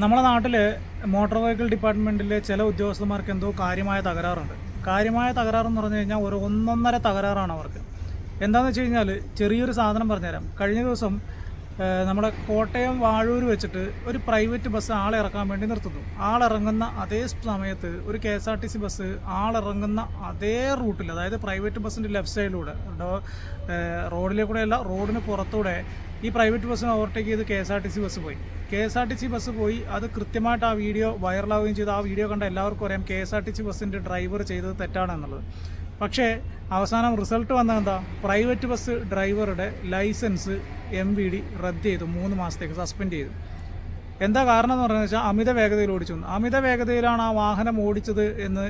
നമ്മുടെ നാട്ടിൽ motor vehicle ഡിപ്പാർട്ട്മെൻറ്റിലെ ചില ഉദ്യോഗസ്ഥന്മാർക്ക് എന്തോ കാര്യമായ തകരാറുണ്ട്. കാര്യമായ തകരാറെന്ന് പറഞ്ഞു കഴിഞ്ഞാൽ ഒരു ഒന്നൊന്നര തകരാറാണ് അവർക്ക്. എന്താണെന്ന് വെച്ച് കഴിഞ്ഞാൽ ചെറിയൊരു സാധനം പറഞ്ഞുതരാം. കഴിഞ്ഞ ദിവസം നമ്മുടെ കോട്ടയം വാഴൂർ വെച്ചിട്ട് ഒരു പ്രൈവറ്റ് ബസ് ആളിറക്കാൻ വേണ്ടി നിർത്തുന്നു. ആളിറങ്ങുന്ന അതേ സമയത്ത് ഒരു KSRTC ബസ് ആളിറങ്ങുന്ന അതേ റൂട്ടിൽ, അതായത് പ്രൈവറ്റ് ബസ്സിൻ്റെ ലെഫ്റ്റ് സൈഡിലൂടെ, റോഡിലേക്കൂടെയല്ല, റോഡിന് പുറത്തൂടെ ഈ പ്രൈവറ്റ് ബസ്സിനെ ഓവർടേക്ക് ചെയ്ത് KSRTC ബസ് പോയി. KSRTC ബസ് പോയി. അത് കൃത്യമായിട്ട് ആ വീഡിയോ വൈറലാവുകയും ചെയ്തു. ആ വീഡിയോ കണ്ട എല്ലാവർക്കും അറിയാം KSRTC ബസ്സിൻ്റെ ഡ്രൈവർ ചെയ്തത് തെറ്റാണെന്നുള്ളത്. പക്ഷേ അവസാനം റിസൾട്ട് വന്നത് എന്താ? പ്രൈവറ്റ് ബസ് ഡ്രൈവറുടെ ലൈസൻസ് MVD റദ്ദ് ചെയ്തു, 3 മാസത്തേക്ക് സസ്പെൻഡ് ചെയ്തു. എന്താ കാരണം എന്ന് പറയുന്നത് വെച്ചാൽ അമിത വേഗതയിൽ ഓടിച്ചു. അമിത വേഗതയിലാണ് ആ വാഹനം ഓടിച്ചത് എന്ന്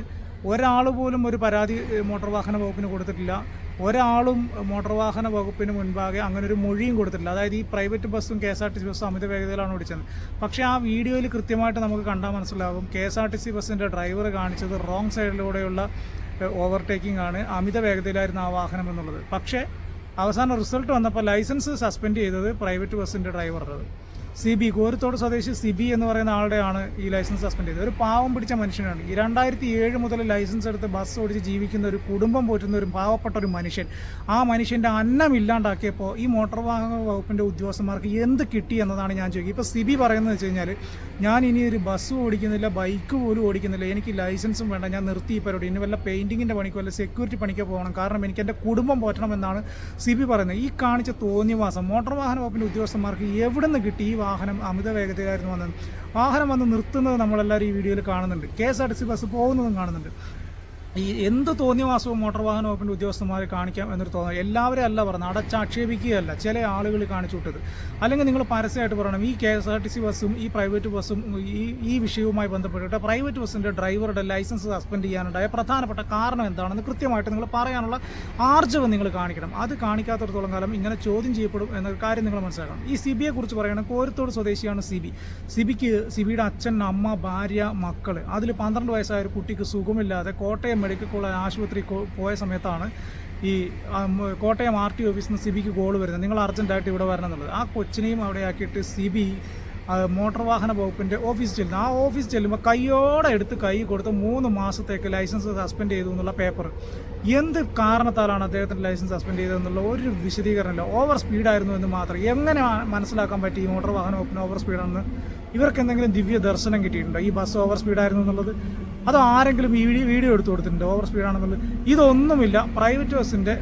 ഒരാൾ പോലും ഒരു പരാതി മോട്ടോർ വാഹന വകുപ്പിന് കൊടുത്തിട്ടില്ല. ഒരാളും മോട്ടോർ വാഹന വകുപ്പിന് മുൻപാകെ അങ്ങനെ ഒരു മൊഴിയും കൊടുത്തിട്ടില്ല. അതായത് ഈ പ്രൈവറ്റ് ബസ്സും KSRTC ബസ്സും അമിത വേഗതയിലാണ് ഓടിച്ചത്. പക്ഷേ ആ വീഡിയോയിൽ കൃത്യമായിട്ട് നമുക്ക് കണ്ടാൽ മനസ്സിലാകും KSRTC ബസ്സിൻ്റെ ഡ്രൈവർ കാണിച്ചത് റോങ് സൈഡിലൂടെയുള്ള ഓവർടേക്കിംഗ് ആണ്, അമിത വേഗതയിലായിരുന്നു ആ വാഹനം എന്നുള്ളത്. പക്ഷേ അവസാന റിസൾട്ട് വന്നപ്പോൾ ലൈസൻസ് സസ്പെൻഡ് ചെയ്തത് പ്രൈവറ്റ് ബസ്സിൻ്റെ ഡ്രൈവറുടേത്. സിബി, കോരത്തോട് സ്വദേശി സിബി എന്ന് പറയുന്ന ആളുടെയാണ് ഈ ലൈസൻസ് സസ്പെൻഡ് ചെയ്തത്. ഒരു പാവം പിടിച്ച മനുഷ്യനാണ്. ഈ 2007 മുതൽ ലൈസൻസ് എടുത്ത് ബസ് ഓടിച്ച് ജീവിക്കുന്ന ഒരു കുടുംബം പോറ്റുന്ന ഒരു പാവപ്പെട്ട ഒരു മനുഷ്യൻ. ആ മനുഷ്യൻ്റെ അന്നം ഇല്ലാണ്ടാക്കിയപ്പോൾ ഈ മോട്ടോർ വാഹന വകുപ്പിൻ്റെ ഉദ്യോഗസ്ഥന്മാർക്ക് എന്ത് കിട്ടി എന്നതാണ് ഞാൻ ചോദിക്കുക. ഇപ്പോൾ സിബി പറയുന്നത് വെച്ച് കഴിഞ്ഞാൽ, ഞാൻ ഇനി ഒരു ബസ് ഓടിക്കുന്നില്ല, ബൈക്ക് പോലും ഓടിക്കുന്നില്ല, എനിക്ക് ലൈസൻസും വേണ്ട, ഞാൻ നിർത്തി ഈ പരിപാടി, ഇനി വല്ല പെയിൻറ്റിങ്ങിൻ്റെ പണിക്കോ വല്ല സെക്യൂരിറ്റി പണിക്കോ പോകണം, കാരണം എനിക്ക് എൻ്റെ കുടുംബം പോറ്റണമെന്നാണ് സിബി പറയുന്നത്. ഈ കാണിച്ച തോന്നിയവാസം മോട്ടോർ വാഹന വകുപ്പിൻ്റെ ഉദ്യോഗസ്ഥന്മാർക്ക് എവിടെ നിന്ന് കിട്ടി? ഈ വാഹനം അമിത വേഗതയിലായിരുന്നു വന്നത്. വാഹനം വന്ന് നിർത്തുന്നത് നമ്മളെല്ലാവരും ഈ വീഡിയോയിൽ കാണുന്നുണ്ട്. KSRTC ബസ് പോകുന്നതും കാണുന്നുണ്ട്. ഈ എന്ത് തോന്നിയവാസവും മോട്ടോർ വാഹന വകുപ്പിൻ്റെ ഉദ്യോഗസ്ഥന്മാരെ കാണിക്കാം എന്നൊരു തോന്നുന്നു. എല്ലാവരും അല്ല പറഞ്ഞത്, അടച്ചാക്ഷേപിക്കുകയല്ല, ചില ആളുകൾ കാണിച്ചു വിട്ടത്. അല്ലെങ്കിൽ നിങ്ങൾ പരസ്യമായിട്ട് പറയണം, ഈ KSRTC ബസ്സും ഈ പ്രൈവറ്റ് ബസ്സും ഈ വിഷയവുമായി ബന്ധപ്പെട്ടിട്ട് പ്രൈവറ്റ് ബസ്സിൻ്റെ ഡ്രൈവറുടെ ലൈസൻസ് സസ്പെൻഡ് ചെയ്യാനുണ്ടായ പ്രധാനപ്പെട്ട കാരണം എന്താണെന്ന് കൃത്യമായിട്ട് നിങ്ങൾ പറയാനുള്ള ആർജവം നിങ്ങൾ കാണിക്കണം. അത് കാണിക്കാത്തടത്തോളം കാലം ഇങ്ങനെ ചോദ്യം ചെയ്യപ്പെടും എന്നൊരു കാര്യം നിങ്ങൾ മനസ്സിലാക്കണം. ഈ സിബിയെ കുറിച്ച് പറയുകയാണെങ്കിൽ, കോരത്തോട് സ്വദേശിയാണ് സിബി. സിബിയുടെ അച്ഛൻ, അമ്മ, ഭാര്യ, മക്കൾ. അതിൽ 12 വയസ്സായ ഒരു കുട്ടിക്ക് സുഖമില്ലാതെ കോട്ടയം മെഡിക്കൽ കോളേജ് ആശുപത്രി പോയ സമയത്താണ് ഈ കോട്ടയം RT ഓഫീസിൽ നിന്ന് സിബിക്ക് കോൾ വരുന്നത്, നിങ്ങൾ അർജൻറ്റായിട്ട് ഇവിടെ വരണം എന്നുള്ളത്. ആ കൊച്ചിനെയും അവിടെ ആക്കിയിട്ട് സിബി മോട്ടോർ വാഹന വകുപ്പിൻ്റെ ഓഫീസ് ചെല്ലുന്നു. ആ ഓഫീസ് ചെല്ലുമ്പോൾ കൈയോടെ എടുത്ത് കൈ കൊടുത്ത് 3 മാസത്തേക്ക് ലൈസൻസ് സസ്പെൻഡ് ചെയ്തു എന്നുള്ള പേപ്പർ. എന്ത് കാരണത്താലാണ് അദ്ദേഹത്തിൻ്റെ ലൈസൻസ് സസ്പെൻഡ് ചെയ്തതെന്നുള്ള ഒരു വിശദീകരണമില്ല. ഓവർ സ്പീഡായിരുന്നു എന്ന് മാത്രം. എങ്ങനെ മനസ്സിലാക്കാൻ പറ്റി ഈ മോട്ടോർ വാഹന വകുപ്പിന് ഓവർ സ്പീഡാണെന്ന്? ഇവർക്ക് എന്തെങ്കിലും ദിവ്യ ദർശനം കിട്ടിയിട്ടുണ്ടോ ഈ ബസ് ഓവർ സ്പീഡായിരുന്നു എന്നുള്ളത്? അത് ആരെങ്കിലും ഈ വീഡിയോ എടുത്ത് കൊടുത്തിട്ടുണ്ട് ഓവർ സ്പീഡാണെന്നുള്ളത്? ഇതൊന്നുമില്ല. പ്രൈവറ്റ് ബസ്സിൻ്റെ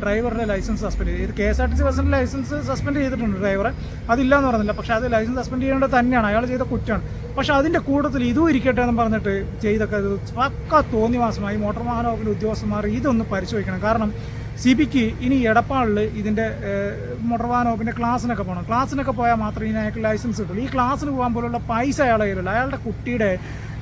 ഡ്രൈവറുടെ ലൈസൻസ് സസ്പെൻഡ് ചെയ്തു. KSRTC ബസ്സിൻ്റെ ലൈസൻസ് സസ്പെൻഡ് ചെയ്തിട്ടുണ്ട് ഡ്രൈവറെ, അതില്ല എന്ന് പറഞ്ഞില്ല. പക്ഷേ അത് ലൈസൻസ് സസ്പെൻഡ് ചെയ്യേണ്ടത് തന്നെയാണ്, അയാൾ ചെയ്ത കുറ്റമാണ്. പക്ഷേ അതിൻ്റെ കൂട്ടത്തിൽ ഇതും ഇരിക്കട്ടെ എന്ന് പറഞ്ഞിട്ട് ചെയ്തൊക്കെ പക്ക തോന്നിവാസമായി. മോട്ടോർ വാഹന വകുപ്പിൻ്റെ ഉദ്യോഗസ്ഥന്മാർ ഇതൊന്ന് പരിശോധിക്കണം. കാരണം സിബിക്ക് ഇനി എടപ്പാളിൽ ഇതിൻ്റെ മോട്ടോർ വാഹന വകുപ്പിൻ്റെ ക്ലാസ്സിനൊക്കെ പോകണം. ക്ലാസ്സിനൊക്കെ പോയാൽ മാത്രമേ ഇനി അയാൾക്ക് ലൈസൻസ് കിട്ടുള്ളൂ. ഈ ക്ലാസ്സിന് പോകാൻ പോലുള്ള പൈസ അയാളെ കയ്യിലുള്ള, അയാളുടെ കുട്ടിയുടെ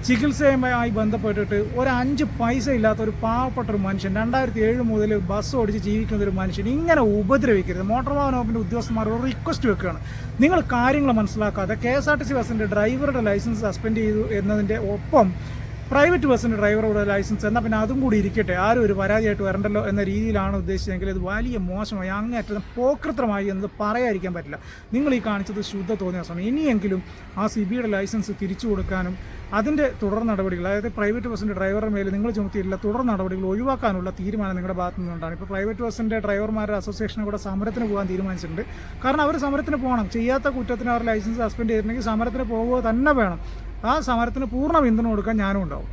ചികിത്സയുമായി ബന്ധപ്പെട്ടിട്ട് ഒരു 5 പൈസ ഇല്ലാത്ത ഒരു പാവപ്പെട്ട ഒരു മനുഷ്യൻ, 2007 മുതൽ ബസ് ഓടിച്ച് ജീവിക്കുന്ന ഒരു മനുഷ്യൻ ഇങ്ങനെ ഉപദ്രവിക്കരുത്. മോട്ടോർ വാഹന വകുപ്പിൻ്റെ ഉദ്യോഗസ്ഥന്മാർ ഒരു റിക്വസ്റ്റ് വെക്കുകയാണ്, നിങ്ങൾ കാര്യങ്ങൾ മനസ്സിലാക്കാതെ KSRTC ബസ്സിൻ്റെ ഡ്രൈവറുടെ ലൈസൻസ് സസ്പെൻഡ് ചെയ്തു എന്നതിൻ്റെ ഒപ്പം പ്രൈവറ്റ് ബസ്സിൻ്റെ ഡ്രൈവറുടെ ലൈസൻസ് എന്നാൽ പിന്നെ അതും കൂടി ഇരിക്കട്ടെ, ആരും ഒരു പരാതിയായിട്ട് വരണ്ടല്ലോ എന്ന രീതിയിലാണ് ഉദ്ദേശിച്ചതെങ്കിൽ ഇത് വലിയ മോശമായി, അങ്ങേയറ്റം പോക്രിത്രമായി എന്നത് പറയാതിരിക്കാൻ പറ്റില്ല. നിങ്ങൾ ഈ കാണിച്ചത് ശുദ്ധ തോന്നിയാസമാണ്. ഇനിയെങ്കിലും ആ സിബിയുടെ ലൈസൻസ് തിരിച്ചു കൊടുക്കാനും അതിൻ്റെ തുടർ നടപടികൾ, അതായത് പ്രൈവറ്റ് ബസ്സിൻ്റെ ഡ്രൈവറുടെ മേൽ നിങ്ങൾ ചുമത്തിയില്ല തുടർ നടപടികൾ ഒഴിവാക്കാനുള്ള തീരുമാനം നിങ്ങളുടെ ഭാഗത്തു നിന്നുണ്ടാണ്. ഇപ്പോൾ പ്രൈവറ്റ് ബസ്സിൻ്റെ ഡ്രൈവർമാരുടെ അസോസിയേഷനും കൂടെ സമരത്തിന് പോകാൻ തീരുമാനിച്ചിട്ടുണ്ട്. കാരണം അവർ സമരത്തിന് പോകണം. ചെയ്യാത്ത കുറ്റത്തിന് അവർ ലൈസൻസ് സസ്പെൻഡ് ചെയ്തിട്ടുണ്ടെങ്കിൽ സമരത്തിന് പോകുക തന്നെ വേണം. ആ സമരത്തിന് പൂർണ്ണ പിന്തുണ കൊടുക്കാൻ ഞാനും ഉണ്ടാവും.